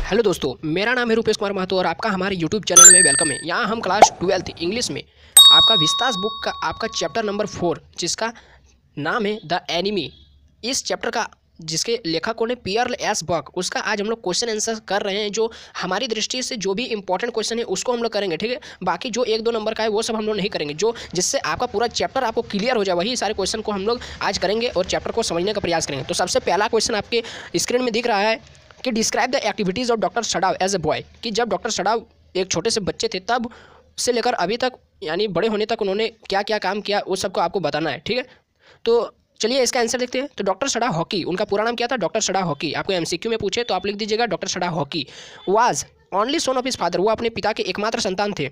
Hello दोस्तों, मेरा नाम है रूपेश कुमार महतो और आपका हमारे यूट्यूब चैनल में वेलकम है। यहाँ हम क्लास 12th इंग्लिश में आपका विस्तास बुक का आपका चैप्टर नंबर 4 जिसका नाम है द एनिमी, इस चैप्टर का जिसके लेखकों ने पियर एस बक, उसका आज हम लोग क्वेश्चन आंसर कर रहे हैं। जो हमारी दृष्टि से जो भी इंपॉर्टेंट क्वेश्चन है उसको हम लोग करेंगे, ठीक है। बाकी जो 1-2 नंबर का है वो सब हम लोग नहीं करेंगे। जो जिससे आपका पूरा चैप्टर आपको क्लियर हो जाए वही सारे क्वेश्चन को हम लोग आज करेंगे और चैप्टर को समझने का प्रयास करेंगे। तो सबसे पहला क्वेश्चन आपके स्क्रीन में दिख रहा है कि describe the activities of doctor Sadao as a boy, कि जब डॉक्टर सडाव एक छोटे से बच्चे थे तब से लेकर अभी तक यानी बड़े होने तक उन्होंने क्या क्या काम किया उस सबको आपको बताना है, ठीक है। तो चलिए इसका आंसर देखते हैं। तो डॉक्टर सडाव हॉकी, उनका पूरा नाम क्या था? Doctor Sadao Hoki. आपको एमसीक्यू में पूछे तो आप लिख दीजिएगा doctor Sadao Hoki. Was only son of his father, वो अपने पिता के एकमात्र संतान थे।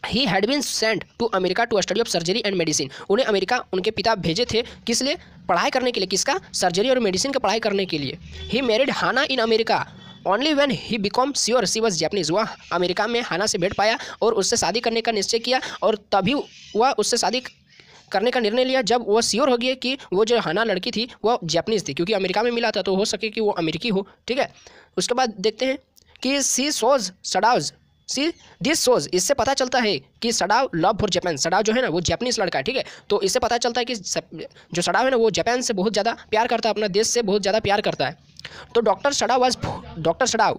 He had been sent to America to study of surgery and medicine, उन्हें अमेरिका उनके पिता भेजे थे किस लिए? पढ़ाई करने के लिए। किसका? सर्जरी और मेडिसिन का पढ़ाई करने के लिए। He married Hana in America only when he become sure she was Japanese, वह अमेरिका में हाना से भेंट पाया और उससे शादी करने का निश्चय किया और तभी वह उससे शादी करने का निर्णय लिया जब वो श्योर हो गया कि वो जो हाना लड़की थी वो जैपनीज थी, क्योंकि अमेरिका में मिला था तो हो सके कि वो अमेरिकी हो, ठीक है। उसके बाद देखते हैं कि सी सोज सडाव्स, सी दिस सोज, इससे पता चलता है कि सडाव लव फॉर जापान, सडाव जो है ना वो जापानीज लड़का है, ठीक है। तो इससे पता चलता है कि जो सडाव है ना वो जापान से बहुत ज़्यादा प्यार करता है, अपना देश से बहुत ज़्यादा प्यार करता है। तो doctor Sadao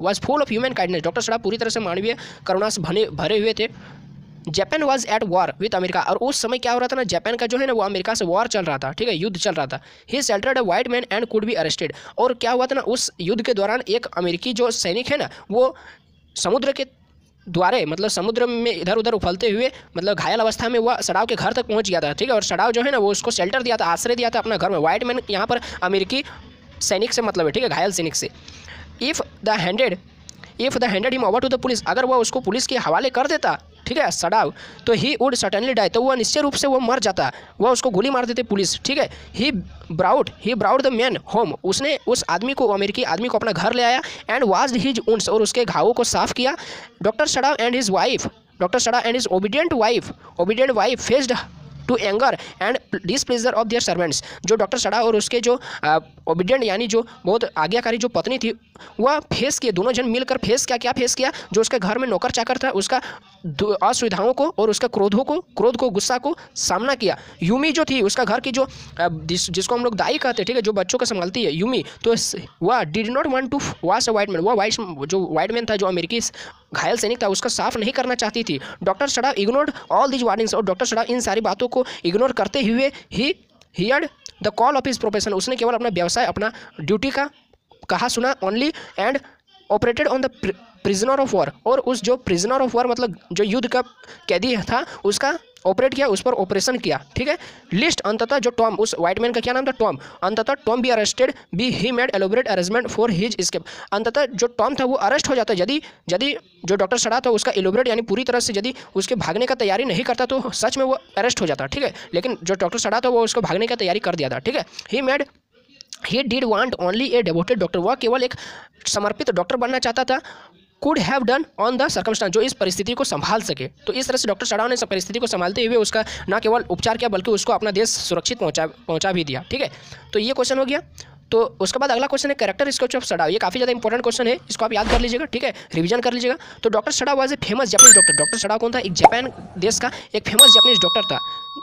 was full of human kindness, doctor Sadao पूरी तरह से मानवीय करुणा से भरे हुए थे। Japan was at war with America, और उस समय क्या हो रहा था ना, जापान का जो है ना वो अमेरिका से वॉर चल रहा था, ठीक है, युद्ध चल रहा था। He sheltered a white man and could be arrested, और क्या हुआ था ना उस युद्ध के दौरान एक अमेरिकी जो सैनिक है ना वो समुद्र के द्वारे मतलब समुद्र में इधर उधर उफलते हुए मतलब घायल अवस्था में वह सडाव के घर तक पहुंच गया था, ठीक है। और सडाव जो है ना वो उसको शेल्टर दिया था, आश्रय दिया था अपना घर में। वाइट मैन यहाँ पर अमेरिकी सैनिक से मतलब है, ठीक है, घायल सैनिक से। If the handed him over to the police, अगर वह उसको पुलिस के हवाले कर देता, ठीक है, सडाव, तो ही वुड सर्टनली डाई, तो वह निश्चय रूप से वो मर जाता, वह उसको गोली मार देते पुलिस, ठीक है। ही ब्राउड द मैन होम, उसने उस आदमी को, अमेरिकी आदमी को अपना घर ले आया। एंड वाज्ड हिज वुंड्स, और उसके घावों को साफ किया। Doctor Sadao and his obedient wife faced to anger and displeasure of their servants, जो डॉक्टर सडाव और उसके जो ओबीडियंट यानी जो बहुत आज्ञाकारी जो पत्नी थी वह फेस किए, दोनों जन मिलकर क्या फेस किया? जो उसके घर में नौकर चाकर था उसका असुविधाओं को और उसका क्रोध को गुस्सा को सामना किया। यूमी जो थी उसका घर की जो जिसको हम लोग दाई कहते हैं, ठीक है, जो बच्चों को संभालती है, यूमी, तो वह did not want to wash a white man, वह वाइट मैन था जो अमेरिकी घायल सैनिक था उसका साफ नहीं करना चाहती थी। Doctor Sadao ignored all these warnings, और डॉक्टर सडाव इन सारी बातों को इग्नोर करते हुए he heard the call of his profession, उसने केवल अपना व्यवसाय, अपना ड्यूटी का कहा सुना only, and operated on the prisoner of war, और उस जो प्रिजनर ऑफ वॉर मतलब जो युद्ध का कैदी था उसका ऑपरेट किया, उस पर ऑपरेशन किया, ठीक है। लिस्ट अंततः जो टॉम, उस वाइट मैन का क्या नाम था? टॉम। अंततः Tom be arrested be he made elaborate arrangement for his escape, अंततः जो टॉम था वो अरेस्ट हो जाता यदि जो डॉक्टर सडाव था उसका एलोबरेट यानी पूरी तरह से यदि उसके भागने का तैयारी नहीं करता तो सच में वो अरेस्ट हो जाता, ठीक है। लेकिन जो डॉक्टर सडाव था वो उसको भागने का तैयारी कर दिया था, ठीक है। He did want only A devoted doctor, वह केवल एक समर्पित डॉक्टर बनना चाहता था। Could have done on the circumstance, जो इस परिस्थिति को संभाल सके। तो इस तरह से डॉक्टर सडाव ने इस परिस्थिति को संभालते हुए उसका न केवल उपचार किया बल्कि उसको अपना देश सुरक्षित पहुंचा भी दिया, ठीक है। तो ये क्वेश्चन हो गया। तो उसके बाद अगला क्वेश्चन है कैरेक्टर स्केच ऑफ सडाव, ये काफ़ी ज़्यादा इंपॉर्टेंट क्वेश्चन है, इसको आप याद कर लीजिएगा, ठीक है, रिवीजन कर लीजिएगा। तो doctor Sadao was a famous Japanese doctor, doctor Sadao कौन था? एक जापान देश का एक फेमस जापानीज डॉक्टर था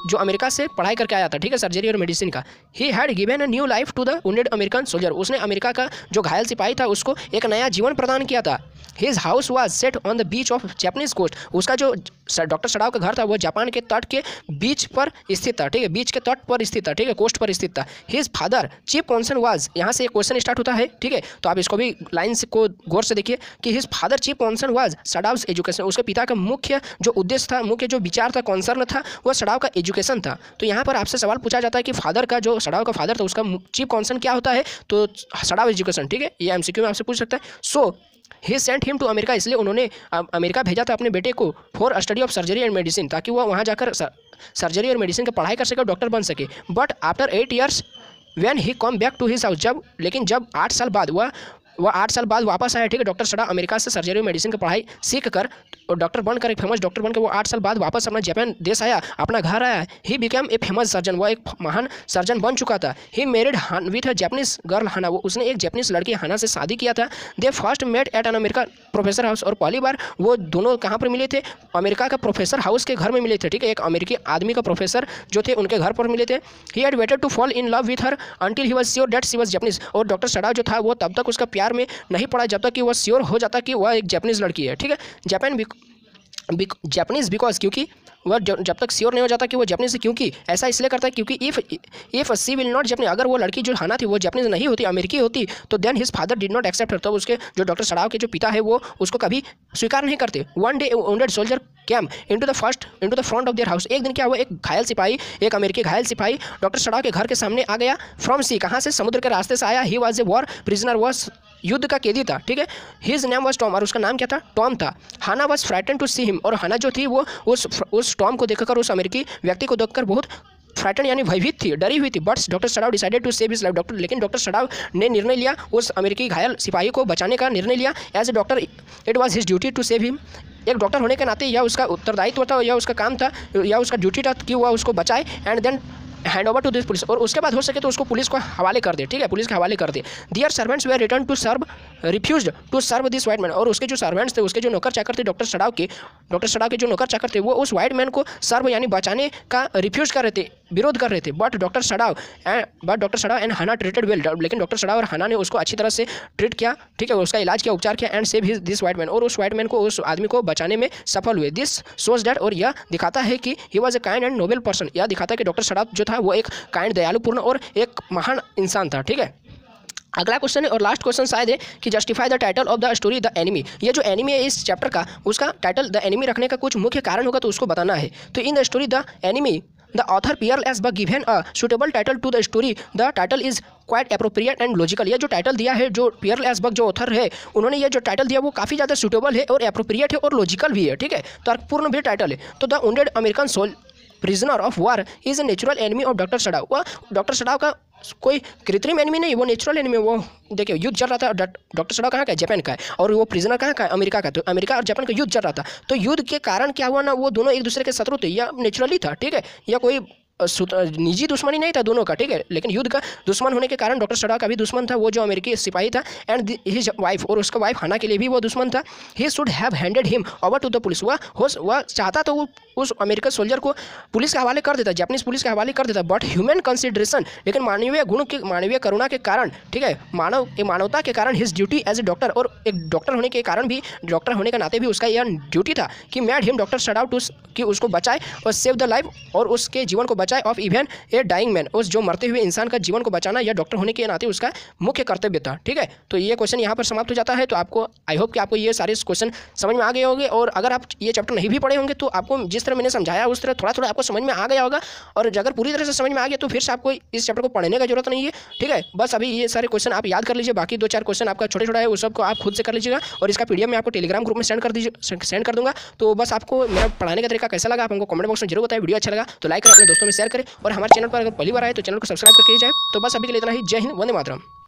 जो अमेरिका से पढ़ाई करके आया था, ठीक है, सर्जरी और मेडिसिन का। He had given a new life to the wounded American soldier, उसने अमेरिका का जो घायल सिपाही था उसको एक नया जीवन प्रदान किया था। His house was set on the beach of Japanese coast, उसका जो डॉक्टर सडाव का घर था वो जापान के तट के बीच पर स्थित था, ठीक है, बीच के तट पर स्थित था, ठीक है, कोस्ट पर स्थित था। His father chief concern was, यहाँ से एक क्वेश्चन स्टार्ट होता है, ठीक है, तो आप इसको भी लाइन से को गौर से देखिए कि his father chief concern was Sadao's education, उसके पिता का मुख्य जो उद्देश्य था, मुख्य जो विचार था, कॉन्सर्न था, वह सडाव का एजुकेशन था। तो यहाँ पर आपसे सवाल पूछा जाता है कि फादर का जो सडाव का फादर था उसका चीफ कॉन्सर्न क्या होता है? तो सडाव एजुकेशन, ठीक है, ये एमसीक्यू में आपसे पूछ सकता है। सो ही सेंट हिम टू अमेरिका, इसलिए उन्होंने अमेरिका भेजा था अपने बेटे को for study of surgery and medicine, ताकि वह वहाँ जाकर सर्जरी और मेडिसिन की पढ़ाई कर सके और डॉक्टर बन सके। But after 8 years when he come back to his house, लेकिन जब 8 साल बाद वह 8 साल बाद वापस आया, ठीक है, डॉक्टर सडाव अमेरिका से सर्जरी और मेडिसिन की पढ़ाई सीख कर डॉक्टर बनकर, एक फेमस डॉक्टर बनकर वो 8 साल बाद वापस अपना जापान देश आया, अपना घर आया। He become a famous surgeon, वो एक महान सर्जन बन चुका था। He married with a Japanese girl Hana, वो उसने एक जापानीज लड़की हाना से शादी किया था। They first met at an America professor house, और पहली बार वो दोनों कहाँ पर मिले थे? अमेरिका का प्रोफेसर हाउस के घर में मिले थे, ठीक है, एक अमेरिकी आदमी का प्रोफेसर जो थे उनके घर पर मिले थे। He had waited to fall in love with her until he was sure that she was Japanese, और डॉक्टर सडाओ जो था वो तब तक उसका प्यार में नहीं पड़ा जब तक कि वो श्योर हो जाता कि वह एक जापानीज लड़की है, ठीक है। जापानीज बिकॉज, क्योंकि वह जब तक श्योर नहीं हो जाता कि वो जापानीज है, क्योंकि ऐसा इसलिए करता है क्योंकि if she will not Japanese, अगर वो लड़की जो हाना थी वो जापानीज नहीं होती, अमेरिकी होती, तो then his father did not accept her, तो उसके जो डॉक्टर सडाओ के जो पिता है वो उसको कभी स्वीकार नहीं करते। One day wounded soldier came into the front of their house, एक दिन क्या हुआ, एक घायल सिपाही, एक अमेरिकी घायल सिपाही डॉक्टर सडाओ के घर के सामने आ गया। फ्रॉम सी, कहाँ से? समुद्र के रास्ते से आया। He was a war prisoner, was युद्ध का कैदी था, ठीक है। हिज नेम वॉज टॉम, और उसका नाम क्या था? टॉम था। Hana was frighten to see him, और हाना जो थी वो उस टॉम को देखकर, उस अमेरिकी व्यक्ति को देखकर बहुत फ्राइटन यानी भयभीत थी, डरी हुई थी। But doctor Sadao decided to save his life, लेकिन डॉक्टर सडाओ ने निर्णय लिया, उस अमेरिकी घायल सिपाही को बचाने का निर्णय लिया। As a doctor it was his duty to save him, एक डॉक्टर होने के नाते यह उसका उत्तरदायित्व था, या उसका काम था, या उसका ड्यूटी था कि वह उसको बचाए। And then hand over to this police, और उसके बाद हो सके तो उसको पुलिस को हवाले कर दे, ठीक है, पुलिस के हवाले कर दे। Their servants were return to serve, refused to serve this white man, और उसके जो सर्वेंट्स थे, उसके जो नौकर चाकर थे डॉक्टर सडाओ के जो नौकर चाकर थे वो उस वाइट मैन को सर्व यानी बचाने का रिफ्यूज कर रहे थे, विरोध कर रहे थे। But doctor Sadao and Hana treated well, लेकिन डॉक्टर सडाओ और हाना ने उसको अच्छी तरह से ट्रीट किया, ठीक है, उसका इलाज किया, उपचार किया। And save this white man, और उस वाइट मैन को, उस आदमी को बचाने में सफल हुए। दिस शोज दैट, और यह दिखाता है कि he was a kind and Nobel person, यह दिखाता है कि डॉक्टर सडाओ जो था वो एक काइंड, दयालुपूर्ण और एक महान इंसान था, ठीक है। अगला क्वेश्चन है और लास्ट क्वेश्चन शायद है कि justify the title of the story the enemy, ये जो एनिमी है इस चैप्टर का, उसका टाइटल द एनिमी रखने का कुछ मुख्य कारण होगा, तो उसको बताना है। तो in the story the enemy the author Pearl S Buck given a suitable title to the story, the title is quite appropriate and logical, ये जो टाइटल दिया है, जो पीएल एस बग जो ऑथर है उन्होंने ये जो टाइटल दिया वो काफ़ी ज़्यादा सुटेबल है और अप्रोप्रिएट है और लॉजिकल भी है, ठीक है, तर्कपूर्ण भी टाइटल है। तो the wounded American soul prisoner of war is a natural enemy of doctor Sadao, वह डॉक्टर सडाओ का कोई कृत्रिम एनिमी नहीं, वो नेचुरल एनिमी। वो देखिए युद्ध चल रहा था, डॉक्टर सडाओ कहाँ का है? जापान का है, और वो प्रिजनर कहाँ का है? अमेरिका का। तो अमेरिका और जापान का युद्ध चल रहा था, तो युद्ध के कारण क्या हुआ ना, वो दोनों एक दूसरे के शत्रु थे, या नेचुरली था, ठीक है, या कोई निजी दुश्मनी नहीं था दोनों का, ठीक है, लेकिन युद्ध का दुश्मन होने के कारण डॉक्टर सडाओ का भी दुश्मन था वो जो अमेरिकी सिपाही था, एंड हिज वाइफ, और उसका वाइफ हाना के लिए भी वो दुश्मन था। He should have handed him over to the police, वह चाहता तो वो उस अमेरिकन सोल्जर को पुलिस के हवाले कर देता, जापानीज पुलिस के हवाले कर देता। बट ह्यूमन कंसिडरेशन, लेकिन मानवीय गुण के, मानवीय करुणा के कारण, ठीक है, मानवता के कारण, his duty as a doctor, और एक डॉक्टर होने के कारण भी, डॉक्टर होने के नाते भी उसका यह ड्यूटी था कि made him doctor Sadao to, कि उसको बचाए और सेव द लाइफ, और उसके जीवन को बचाए, of even a dying man, उस जो मरते हुए इंसान का जीवन को बचाना यह डॉक्टर होने के नाते उसका मुख्य कर्तव्य था, ठीक है। तो ये क्वेश्चन यहाँ पर समाप्त हो जाता है। तो आपको आई होप कि आपको ये सारे क्वेश्चन समझ में आ गए होंगे, और अगर आप ये चैप्टर नहीं भी पढ़े होंगे तो आपको जिस तरह मैंने समझाया उस तरह थोड़ा थोड़ा आपको समझ में आ गया होगा, और अगर पूरी तरह से समझ में आ गया तो फिर से आपको इस चैप्टर को पढ़ने का जरूरत नहीं है, ठीक है। बस अभी ये सारे क्वेश्चन आप याद कर लीजिए, बाकी 2-4 क्वेश्चन आपका छोटे छोटा है उस सबको आप खुद से कर लीजिएगा, और इसका पीडीएफ मैं आपको टेलीग्राम ग्रुप में सेंड कर दूंगा। तो बस आपको मेरा पढ़ाने का तरीका कैसा लगा आप हमको कमेंट बॉक्स में जरूर बताएं। वीडियो अच्छा लगा तो लाइक करें, अपने दोस्तों में शेयर करें, और हमारे चैनल पर अगर पहली बार आए तो चैनल को सब्सक्राइब करके जाए। तो बस अभी के लिए इतना ही। जय हिंद, वंदे मातरम।